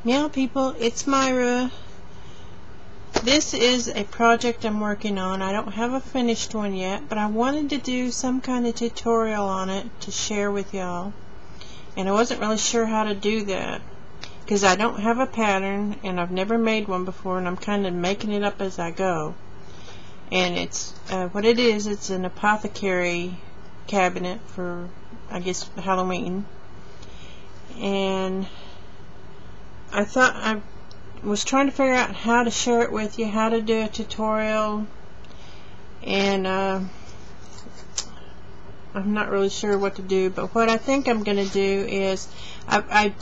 Meow people, it's Myra. This is a project I'm working on. I don't have a finished one yet, but I wanted to do some kind of tutorial on it to share with y'all. And I wasn't really sure how to do that because I don't have a pattern and I've never made one before, and I'm kind of making it up as I go. And it's what it is, it's an apothecary cabinet for, I guess, Halloween. And I thought I was trying to figure out how to share it with you, how to do a tutorial, and I'm not really sure what to do, but what I think I'm going to do is I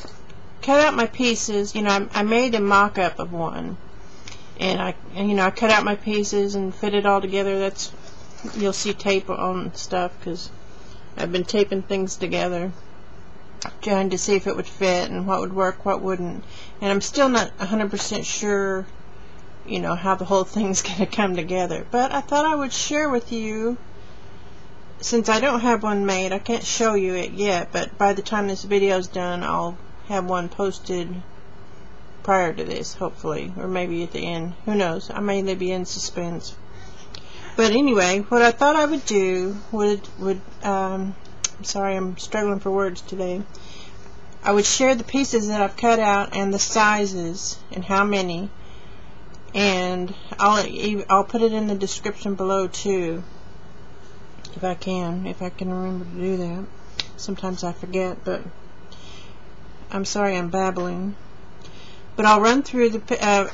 cut out my pieces. I made a mock-up of one, and I cut out my pieces and fit it all together. That's, you'll see tape on stuff because I've been taping things together, trying to see if it would fit and what would work, what wouldn't. And I'm still not 100% sure, how the whole thing's going to come together. But I thought I would share with you, since I don't have one made. I can't show you it yet, but by the time this video's done, I'll have one posted prior to this, hopefully, or maybe at the end. Who knows? I may be in suspense. But anyway, what I thought I would do I'm sorry, I'm struggling for words today. I would share the pieces that I've cut out and the sizes and how many, and I'll put it in the description below too, if I can remember to do that. Sometimes I forget, but I'm sorry I'm babbling. But I'll run through the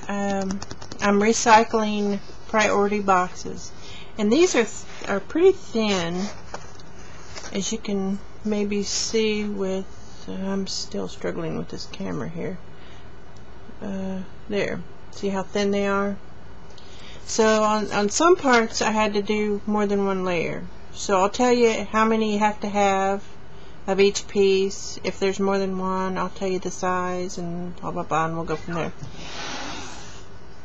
I'm recycling priority boxes, and these are pretty thin, as you can maybe see with, I'm still struggling with this camera here. There, see how thin they are? So on some parts I had to do more than one layer. So I'll tell you how many you have to have of each piece. If there's more than one, I'll tell you the size and blah blah blah, and we'll go from there.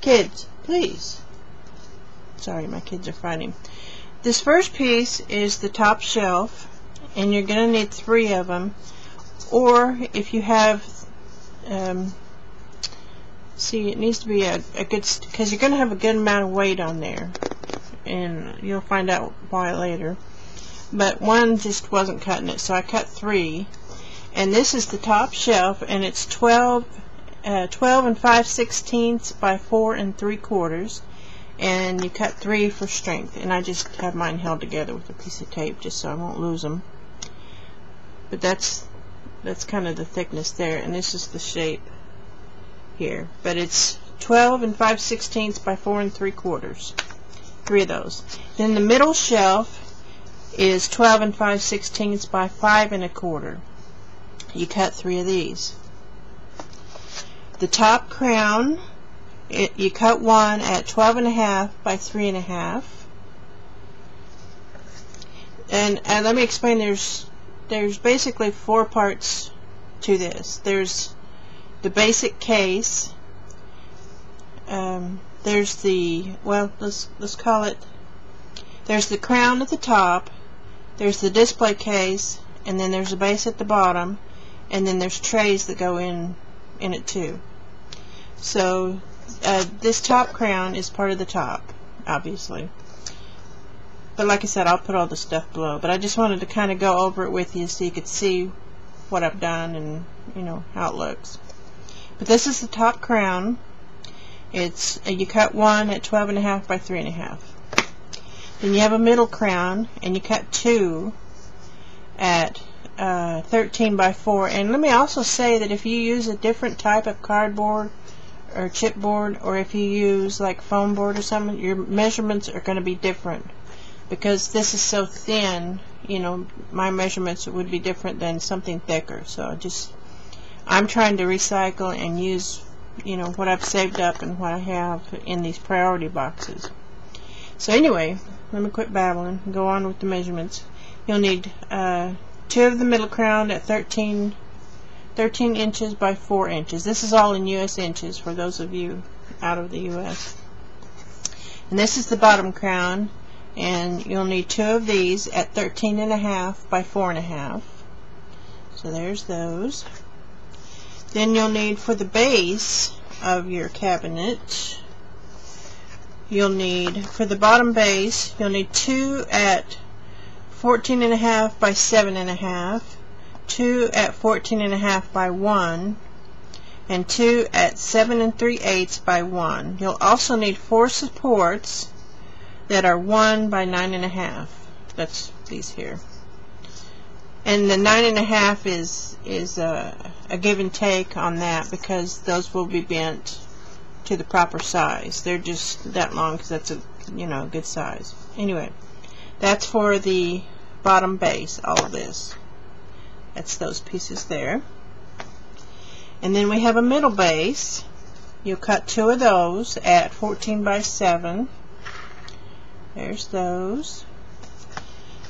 Kids, please. Sorry, my kids are fighting. This first piece is the top shelf, and you're going to need 3 of them, or if you have see, it needs to be a good, because you're going to have a good amount of weight on there, and you'll find out why later. But one just wasn't cutting it, so I cut 3, and this is the top shelf, and it's 12 and 5/16 by 4 3/4, and you cut 3 for strength. And I just have mine held together with a piece of tape just so I won't lose them. But that's kind of the thickness there, and this is the shape here. But it's 12 and 5/16 by 4 3/4, 3 of those. Then the middle shelf is 12 and 5/16 by 5 1/4. You cut 3 of these. The top crown, you cut one at 12 1/2 by 3 1/2. And let me explain. There's basically 4 parts to this. There's the basic case. There's the, well, let's call it, there's the crown at the top, there's the display case, and then there's a base at the bottom, and then there's trays that go in it too. So this top crown is part of the top, obviously. But like I said, I'll put all the stuff below. But I just wanted to kind of go over it with you so you could see what I've done and how it looks. But this is the top crown. It's you cut one at 12 1/2 by 3 1/2. Then you have a middle crown, and you cut 2 at 13 by 4. And let me also say that if you use a different type of cardboard or chipboard, or if you use like foam board or something, your measurements are going to be different. Because this is so thin, my measurements would be different than something thicker. So I'm trying to recycle and use, what I've saved up and what I have in these priority boxes. So anyway, let me quit babbling and go on with the measurements. You'll need 2 of the middle crown at 13 inches by 4 inches. This is all in US inches for those of you out of the US. And this is the bottom crown, and you'll need 2 of these at 13 1/2 by 4 1/2. So there's those. Then you'll need, for the base of your cabinet, you'll need, for the bottom base, you'll need 2 at 14.5 by 7.5, 2 at 14.5 by 1, and 2 at 7 3/8 by 1. You'll also need 4 supports that are 1 by 9.5. That's these here. And the 9.5 is a give and take on that, because those will be bent to the proper size. They're just that long because that's a good size. Anyway, that's for the bottom base. All of this. That's those pieces there. And then we have a middle base. You'll cut 2 of those at 14 by 7. There's those.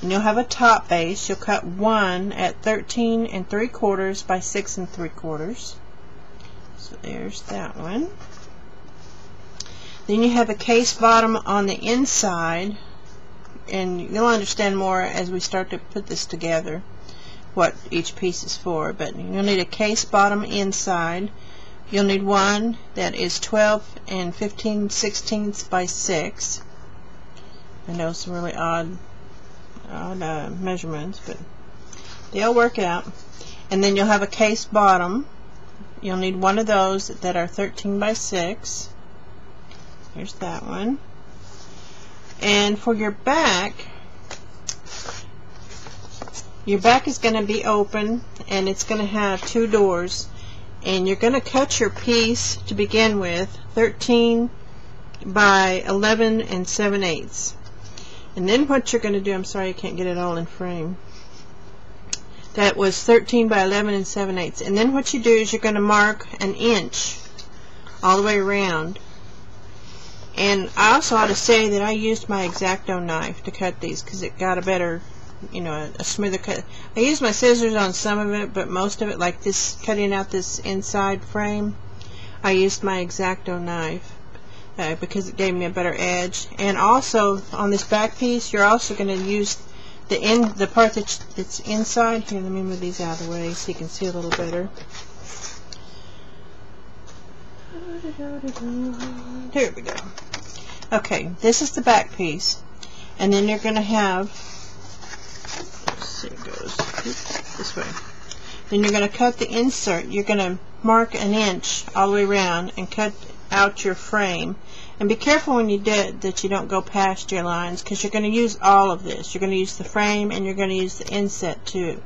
And you'll have a top base. You'll cut 1 at 13 3/4 by 6 3/4. So there's that one. Then you have a case bottom on the inside, and you'll understand more as we start to put this together what each piece is for. But you'll need a case bottom inside. You'll need one that is 12 15/16 by 6. I know some really odd measurements, but they'll work out. And then you'll have a case bottom. You'll need one of those that are 13 by 6. Here's that one. And for your back is going to be open, and it's going to have 2 doors, and you're going to cut your piece to begin with 13 by 11 7/8. And then what you're going to do, I'm sorry I can't get it all in frame. That was 13 by 11 7/8. And then what you do is you're going to mark an inch all the way around. And I also ought to say that I used my X-Acto knife to cut these because it got a better, a smoother cut. I used my scissors on some of it, but most of it, like this, cutting out this inside frame, I used my X-Acto knife because it gave me a better edge. And also on this back piece, you're also going to use the part that's inside. Here, let me move these out of the way so you can see a little better. Here we go. Okay, this is the back piece, and then you're going to have, let's see, it goes this way. Then you're going to cut the insert. You're going to mark an inch all the way around and cut out your frame. And be careful when you do it that you don't go past your lines, because you're going to use all of this. You're going to use the frame, and you're going to use the inset too.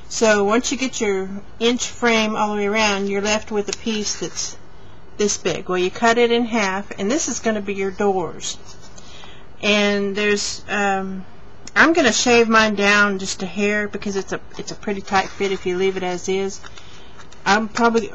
So once you get your inch frame all the way around, you're left with a piece that's this big. Well, you cut it in half, and this is going to be your doors. And there's I'm going to shave mine down just a hair because it's a pretty tight fit if you leave it as is. I'm probably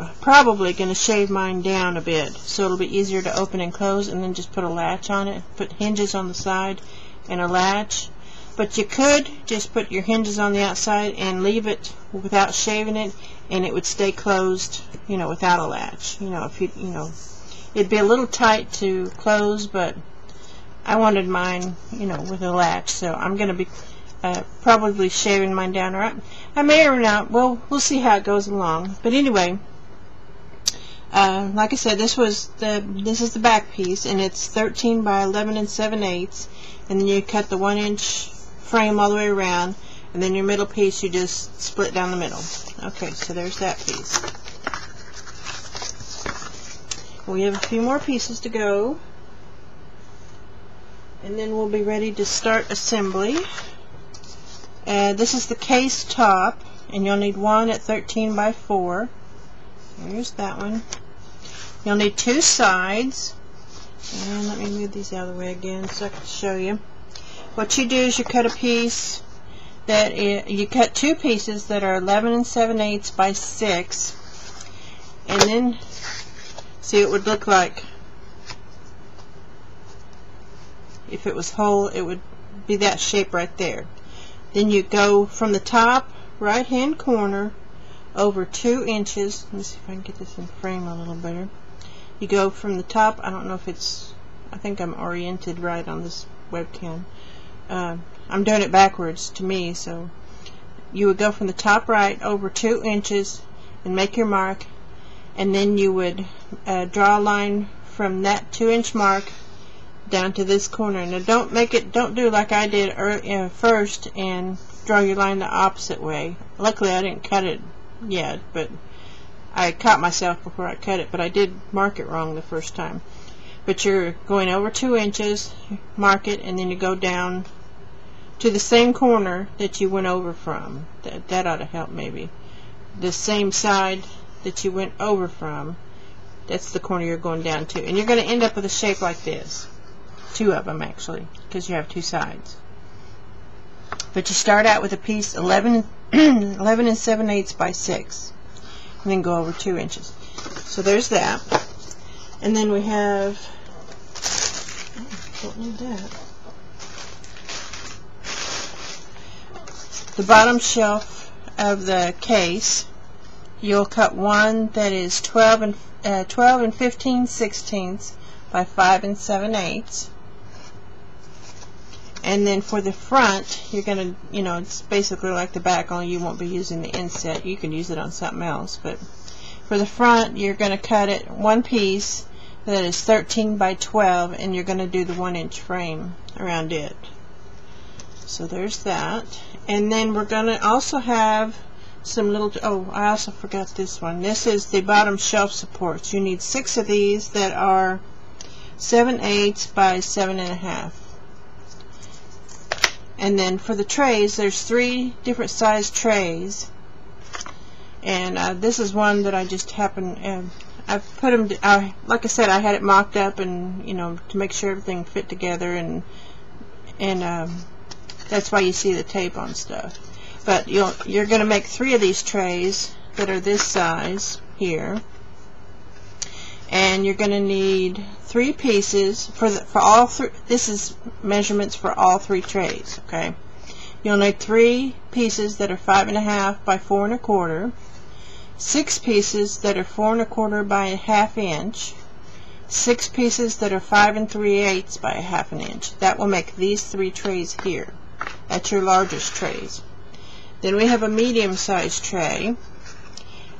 going to shave mine down a bit so it'll be easier to open and close, and then just put a latch on it, put hinges on the side and a latch. But you could just put your hinges on the outside and leave it without shaving it, and it would stay closed, without a latch. If it'd be a little tight to close, but I wanted mine, with a latch. So I'm going to be probably shaving mine down, or I may or not. Well, we'll see how it goes along. But anyway, like I said, this is the back piece, and it's 13 by 11 7/8, and then you cut the 1 inch frame all the way around, and then your middle piece you just split down the middle. Okay, so there's that piece. We have a few more pieces to go, and then we'll be ready to start assembly. This is the case top, and you'll need one at 13 by 4. Here's that one. You'll need 2 sides, and let me move these out of the way again so I can show you. What you do is you cut a piece you cut 2 pieces that are 11 7/8 by 6, and then see, it would look like, if it was whole, it would be that shape right there. Then you go from the top right hand corner over 2 inches. Let me see if I can get this in frame a little better. You go from the top, I don't know if it's, I think I'm oriented right on this webcam. I'm doing it backwards to me, so you would go from the top right over 2 inches, and make your mark, and then you would draw a line from that 2-inch mark down to this corner. Now don't do like I did first and draw your line the opposite way. Luckily I didn't cut it yet, but I caught myself before I cut it, but I did mark it wrong the first time. But you're going over 2 inches, mark it, and then you go down to the same corner that you went over from. That ought to help maybe. The same side that you went over from, that's the corner you're going down to. And you're going to end up with a shape like this. 2 of them actually, because you have 2 sides. But you start out with a piece 11 and 7/8 by 6, and then go over 2 inches. So there's that. And then we have, don't need that. The bottom shelf of the case, you'll cut one that is 12 and 15/16 by 5 and 7/8. And then for the front, you're gonna, it's basically like the back, only you won't be using the inset. You can use it on something else, but for the front, you're gonna cut it one piece that is 13 by 12, and you're gonna do the 1-inch frame around it. So there's that. And then we're gonna also have some little, I also forgot this one. This is the bottom shelf supports. You need 6 of these that are 7/8 by 7.5. And then for the trays, there's 3 different size trays, and this is one that I just happened. I've put them. Like I said, I had it mocked up, and to make sure everything fit together, and that's why you see the tape on stuff. But you're going to make 3 of these trays that are this size here, and you're going to need 3 pieces for all 3. This is measurements for all 3 trays. Okay, you'll need 3 pieces that are 5.5 by 4 1/4, 6 pieces that are 4 1/4 by 1/2 inch, 6 pieces that are 5 3/8 by 1/2 inch. That will make these 3 trays here. That's your largest trays. Then we have a medium-sized tray.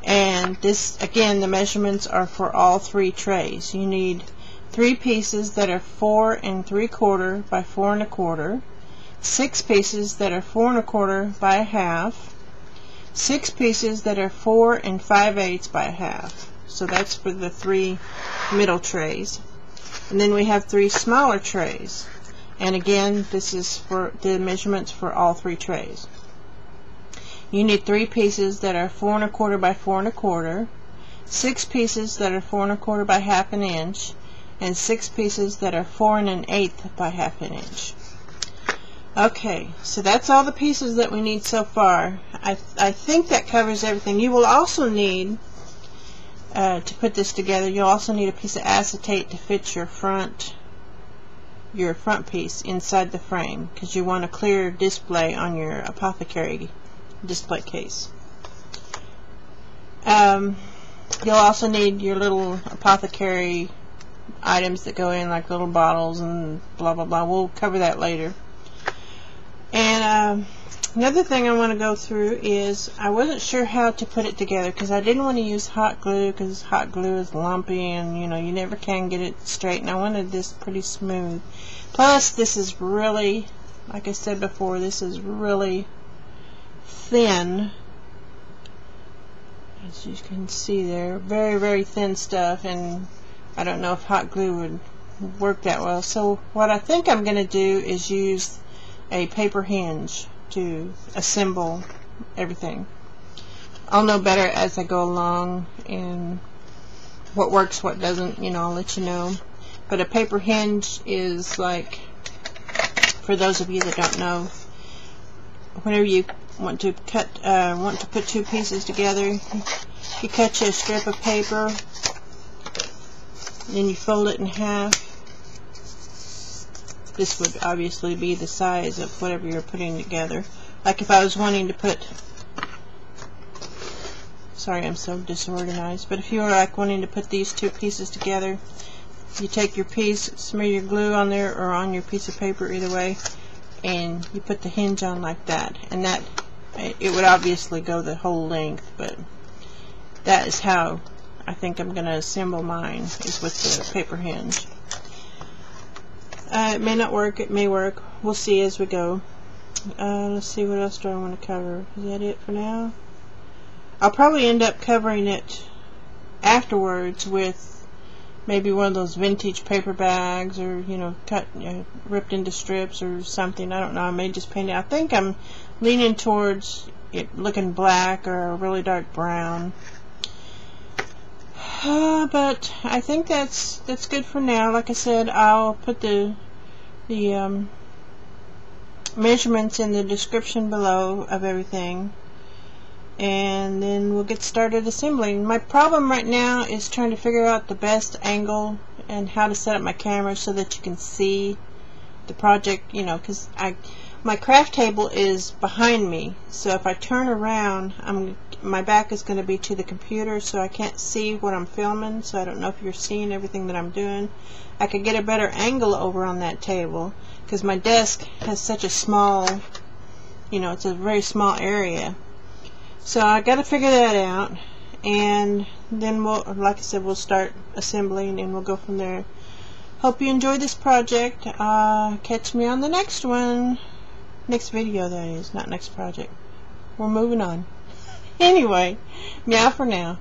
And this, again, the measurements are for all 3 trays. You need 3 pieces that are 4 3/4 by 4 1/4, 6 pieces that are 4 1/4 by 1/2, 6 pieces that are 4 5/8 by 1/2. So that's for the 3 middle trays. And then we have 3 smaller trays. And again, this is for the measurements for all 3 trays. You need 3 pieces that are 4 1/4 by 4 1/4, 6 pieces that are 4 1/4 by 1/2 inch, and 6 pieces that are 4 1/8 by 1/2 inch. Okay, so that's all the pieces that we need so far. I think that covers everything. You will also need, to put this together, you'll also need a piece of acetate to fit your front piece inside the frame, because you want a clear display on your Apothecary Display case. You'll also need your little apothecary items that go in, like little bottles and blah blah blah. We'll cover that later. And another thing I want to go through is, I wasn't sure how to put it together, because I didn't want to use hot glue, because hot glue is lumpy and you never can get it straight, and I wanted this pretty smooth. Plus this is really, like I said before, this is really thin, as you can see there, very very thin stuff, and I don't know if hot glue would work that well. So what I think I'm going to do is use a paper hinge to assemble everything. I'll know better as I go along, and what works, what doesn't, I'll let you know. But a paper hinge is like, for those of you that don't know, whenever you want to put 2 pieces together, you cut you a strip of paper, then you fold it in half. This would obviously be the size of whatever you're putting together. Like if I was wanting to put, sorry I'm so disorganized, but if you were like wanting to put these 2 pieces together, you take your piece, smear your glue on there or on your piece of paper, either way, and you put the hinge on like that, and that, it would obviously go the whole length, but that is how I think I'm going to assemble mine, is with the paper hinge. It may not work, it may work. We'll see as we go. Let's see, what else do I want to cover? Is that it for now? I'll probably end up covering it afterwards with maybe one of those vintage paper bags, or cut, ripped into strips or something. I don't know. I may just paint it. I think I'm leaning towards it looking black or a really dark brown. But I think that's good for now. Like I said, I'll put the measurements in the description below of everything, and then we'll get started assembling. My problem right now is trying to figure out the best angle and how to set up my camera so that you can see the project, because my craft table is behind me, so if I turn around, my back is going to be to the computer, so I can't see what I'm filming. So I don't know if you're seeing everything that I'm doing. I could get a better angle over on that table, because my desk has such a small, it's a very small area. So I got to figure that out, and then like I said, we'll start assembling and we'll go from there. Hope you enjoyed this project. Catch me on the next one. Next video, that is, not next project. We're moving on. Anyway, meow for now.